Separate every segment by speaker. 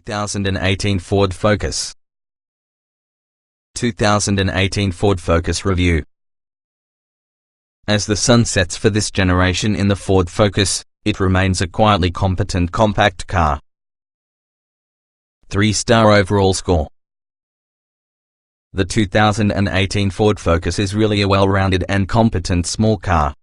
Speaker 1: 2018 Ford Focus. 2018 Ford Focus Review. As the sun sets for this generation in the Ford Focus, it remains a quietly competent compact car. 3-star overall score. The 2018 Ford Focus is really a well-rounded and competent small car.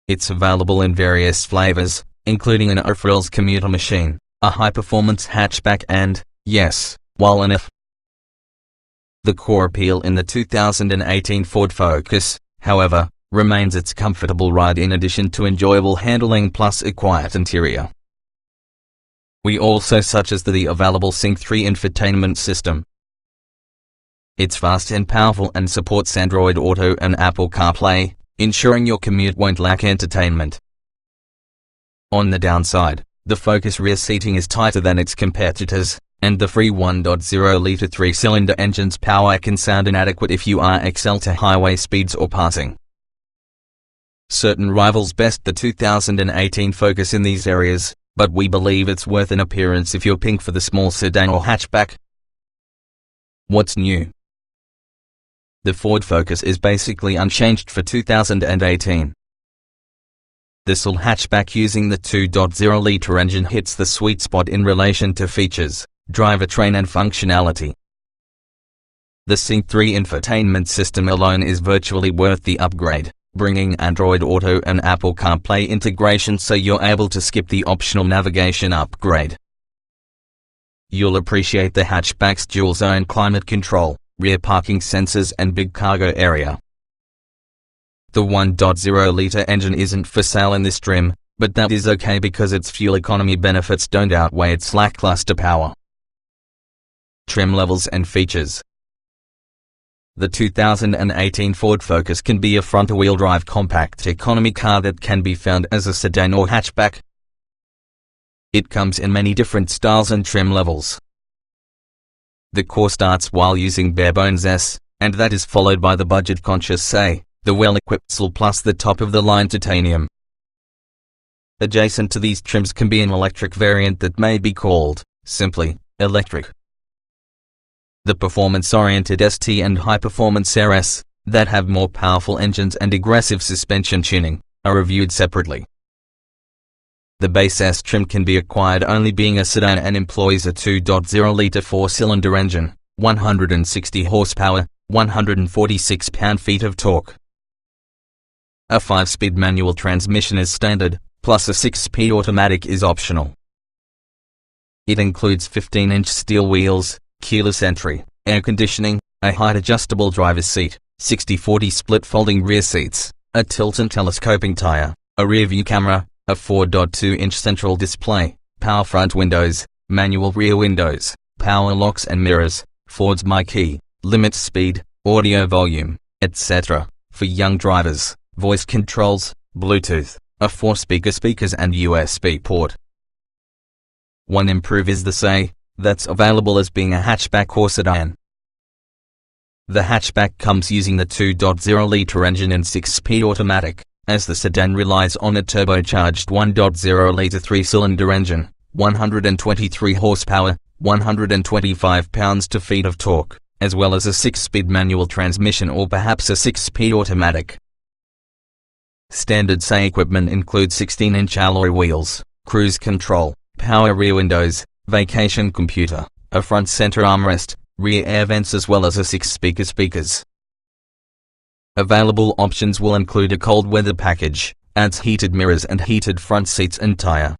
Speaker 1: It's available in various flavors, including an off-rails commuter machine, a high-performance hatchback and, yes, while an F. The core appeal in the 2018 Ford Focus, however, remains its comfortable ride in addition to enjoyable handling plus a quiet interior. We also such as the available Sync 3 infotainment system. It's fast and powerful and supports Android Auto and Apple CarPlay, ensuring your commute won't lack entertainment. On the downside, the Focus rear seating is tighter than its competitors, and the free 1.0-liter 3-cylinder engine's power can sound inadequate if you are excel to highway speeds or passing. Certain rivals best the 2018 Focus in these areas, but we believe it's worth an appearance if you're pink for the small sedan or hatchback. What's new? The Ford Focus is basically unchanged for 2018. The SUL hatchback using the 2.0-liter engine hits the sweet spot in relation to features, drivetrain and functionality. The Sync 3 infotainment system alone is virtually worth the upgrade, bringing Android Auto and Apple CarPlay integration so you're able to skip the optional navigation upgrade. You'll appreciate the hatchback's dual-zone climate control, rear parking sensors and big cargo area. The 1.0-liter engine isn't for sale in this trim, but that is okay because its fuel economy benefits don't outweigh its lackluster power. Trim levels and features. The 2018 Ford Focus can be a front-wheel drive compact economy car that can be found as a sedan or hatchback. It comes in many different styles and trim levels. The core starts while using bare-bones S, and that is followed by the budget-conscious SE, the well-equipped SUL plus the top-of-the-line titanium. Adjacent to these trims can be an electric variant that may be called, simply, electric. The performance-oriented ST and high-performance RS, that have more powerful engines and aggressive suspension tuning, are reviewed separately. The base S trim can be acquired only being a sedan and employs a 2.0-liter 4-cylinder engine, 160 horsepower, 146 pound-feet of torque. A 5-speed manual transmission is standard, plus a 6-speed automatic is optional. It includes 15-inch steel wheels, keyless entry, air conditioning, a height-adjustable driver's seat, 60/40 split folding rear seats, a tilt and telescoping tire, a rear-view camera, a 4.2-inch central display, power front windows, manual rear windows, power locks and mirrors, Ford's My Key, limit speed, audio volume, etc. For young drivers, voice controls, Bluetooth, a 4-speaker speakers and USB port. One improve is the SE, that's available as being a hatchback or sedan. The hatchback comes using the 2.0-liter engine and 6-speed automatic, as the sedan relies on a turbocharged 1.0-liter 3-cylinder engine, 123 horsepower, 125 pounds-feet of torque, as well as a 6-speed manual transmission or perhaps a 6-speed automatic. Standard SE equipment includes 16-inch alloy wheels, cruise control, power rear windows, vacation computer, a front center armrest, rear air vents as well as a 6-speaker speakers. Available options will include a cold weather package, adds heated mirrors and heated front seats and tire.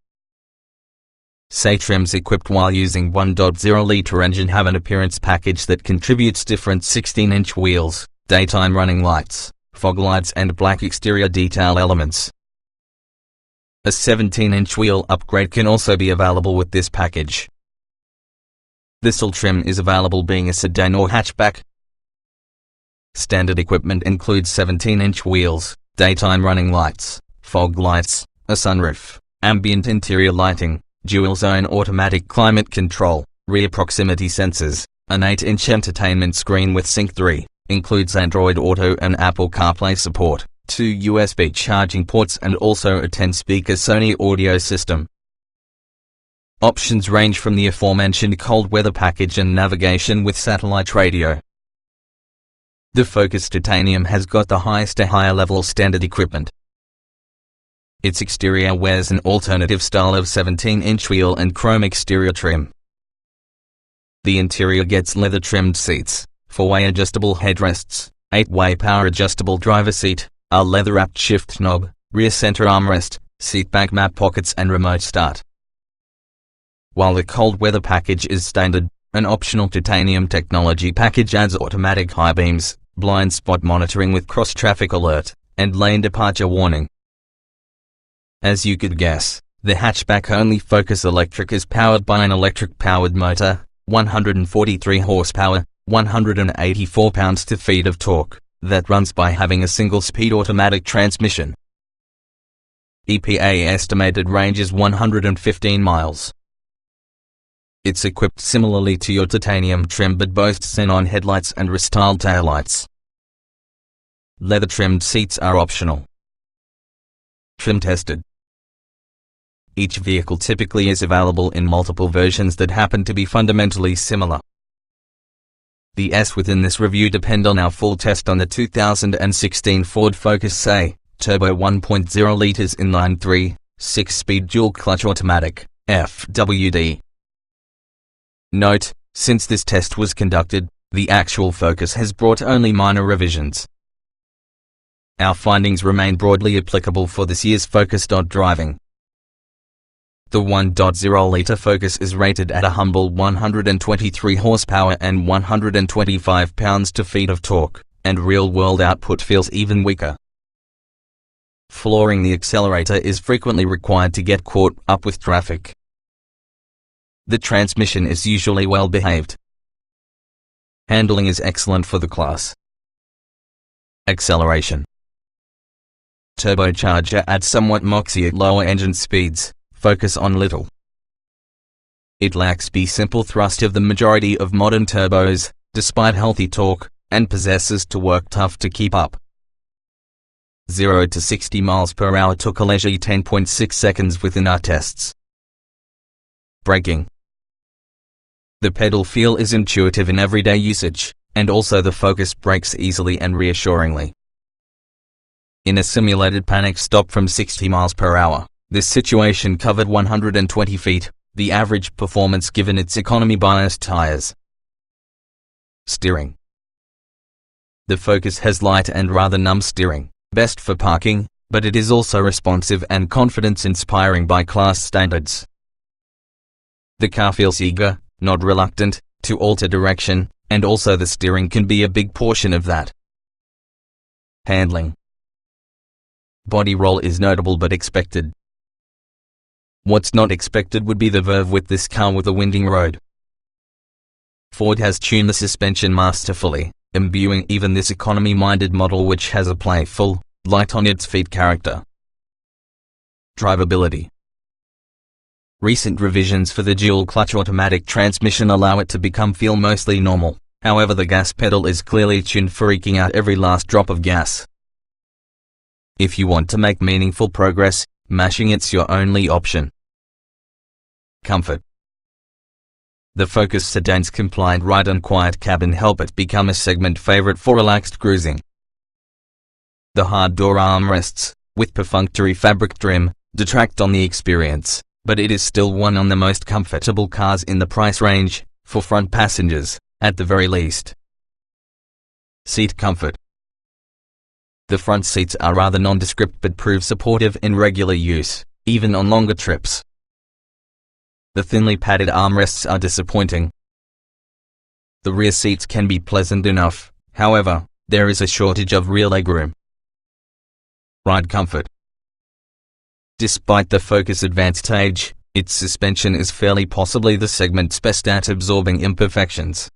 Speaker 1: SE trims equipped while using 1.0-liter engine have an appearance package that contributes different 16-inch wheels, daytime running lights, fog lights and black exterior detail elements. A 17-inch wheel upgrade can also be available with this package. The SUL trim is available being a sedan or hatchback. Standard equipment includes 17-inch wheels, daytime running lights, fog lights, a sunroof, ambient interior lighting, dual-zone automatic climate control, rear proximity sensors, an 8-inch entertainment screen with Sync 3, includes Android Auto and Apple CarPlay support, 2 USB charging ports and also a 10-speaker Sony audio system. Options range from the aforementioned cold weather package and navigation with satellite radio. The Focus Titanium has got the highest to higher level standard equipment. Its exterior wears an alternative style of 17-inch wheel and chrome exterior trim. The interior gets leather-trimmed seats, 4-way adjustable headrests, 8-way power-adjustable driver seat, a leather-wrapped shift knob, rear center armrest, seatback map pockets and remote start. While the cold weather package is standard, an optional titanium technology package adds automatic high beams, blind spot monitoring with cross-traffic alert, and lane departure warning. As you could guess, the hatchback-only Focus Electric is powered by an electric-powered motor, 143 horsepower, 184 pounds-feet of torque, that runs by having a single-speed automatic transmission. EPA estimated range is 115 miles. It's equipped similarly to your titanium trim but boasts xenon headlights and restyled taillights. Leather-trimmed seats are optional. Trim tested. Each vehicle typically is available in multiple versions that happen to be fundamentally similar. The S within this review depend on our full test on the 2016 Ford Focus SE, turbo 1.0 liters inline 3, 6-speed dual-clutch automatic, FWD. Note, since this test was conducted, the actual Focus has brought only minor revisions. Our findings remain broadly applicable for this year's Focus. Driving. The 1.0-liter Focus is rated at a humble 123 horsepower and 125 pounds-feet of torque, and real-world output feels even weaker. Flooring the accelerator is frequently required to get caught up with traffic. The transmission is usually well behaved. Handling is excellent for the class. Acceleration. Turbocharger adds somewhat moxie at lower engine speeds, Focus on little. It lacks the simple thrust of the majority of modern turbos, despite healthy torque, and possesses to work tough to keep up. 0 to 60 miles per hour took a leisurely 10.6 seconds within our tests. Braking. The pedal feel is intuitive in everyday usage, and also the Focus brakes easily and reassuringly. In a simulated panic stop from 60 miles per hour, this situation covered 120 feet, the average performance given its economy-biased tires. Steering. The Focus has light and rather numb steering, best for parking, but it is also responsive and confidence-inspiring by class standards. The car feels eager, not reluctant, to alter direction, and also the steering can be a big portion of that. Handling. Body roll is notable but expected. What's not expected would be the verve with this car with a winding road. Ford has tuned the suspension masterfully, imbuing even this economy-minded model which has a playful, light-on-its-feet character. Drivability. Recent revisions for the dual-clutch automatic transmission allow it to feel mostly normal, however the gas pedal is clearly tuned for eking out every last drop of gas. If you want to make meaningful progress, mashing it's your only option. Comfort. The Focus sedan's compliant ride and quiet cabin help it become a segment favorite for relaxed cruising. The hard door armrests, with perfunctory fabric trim, detract on the experience, but it is still one of the most comfortable cars in the price range, for front passengers, at the very least. Seat comfort. The front seats are rather nondescript but prove supportive in regular use, even on longer trips. The thinly padded armrests are disappointing. The rear seats can be pleasant enough, however, there is a shortage of rear legroom. Ride comfort. Despite the Focus advanced age, its suspension is fairly possibly the segment's best at absorbing imperfections.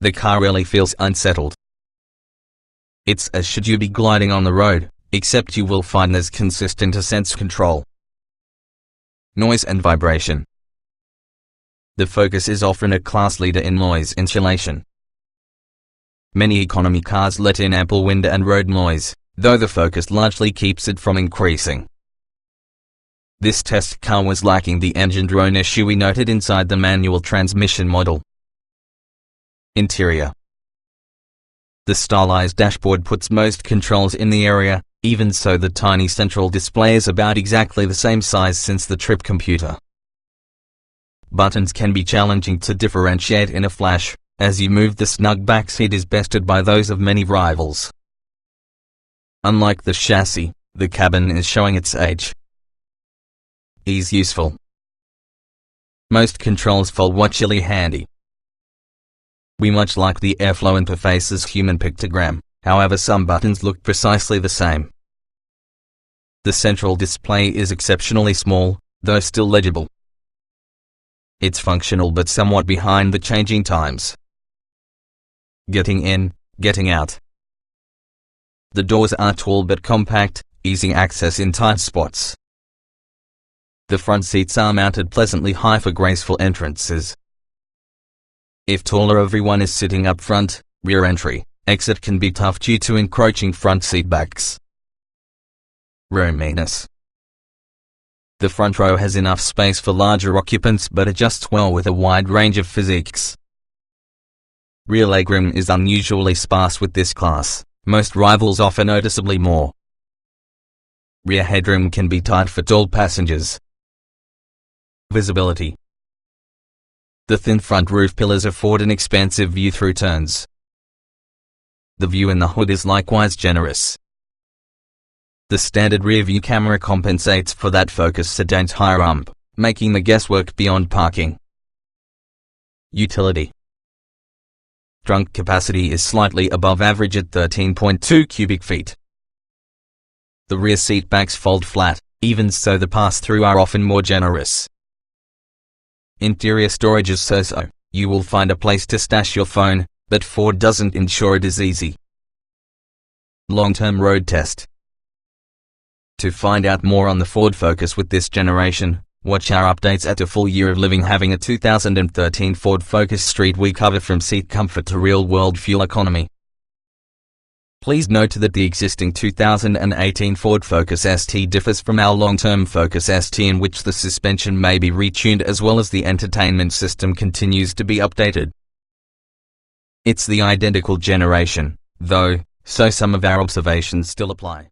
Speaker 1: The car really feels unsettled. It's as should you be gliding on the road, except you will find there's consistent a sense control. Noise and vibration. The Focus is often a class leader in noise insulation. Many economy cars let in ample wind and road noise, though the Focus largely keeps it from increasing. This test car was lacking the engine drone issue we noted inside the manual transmission model. Interior. The stylized dashboard puts most controls in the area, even so the tiny central display is about exactly the same size since the trip computer. Buttons can be challenging to differentiate in a flash, as you move the snug back seat is bested by those of many rivals. Unlike the chassis, the cabin is showing its age. Is useful. Most controls fold watchily handy. We much like the airflow interface's human pictogram, however some buttons look precisely the same. The central display is exceptionally small, though still legible. It's functional but somewhat behind the changing times. Getting in, getting out. The doors are tall but compact, easy access in tight spots. The front seats are mounted pleasantly high for graceful entrances. If taller everyone is sitting up front, rear entry, exit can be tough due to encroaching front seat backs. Roominess. The front row has enough space for larger occupants but adjusts well with a wide range of physiques. Rear legroom is unusually sparse with this class, most rivals offer noticeably more. Rear headroom can be tight for tall passengers. Visibility. The thin front roof pillars afford an expansive view through turns. The view in the hood is likewise generous. The standard rear view camera compensates for that Focus sedan's high rump, making the guesswork beyond parking. Utility. Trunk capacity is slightly above average at 13.2 cubic feet. The rear seat backs fold flat, even so the pass-through are often more generous. Interior storage is so-so. You will find a place to stash your phone, but Ford doesn't ensure it is easy. Long-term road test. To find out more on the Ford Focus with this generation, watch our updates at a full year of living having a 2013 Ford Focus Street we cover from seat comfort to real-world fuel economy. Please note that the existing 2018 Ford Focus ST differs from our long-term Focus ST in which the suspension may be retuned as well as the entertainment system continues to be updated. It's the identical generation, though, so some of our observations still apply.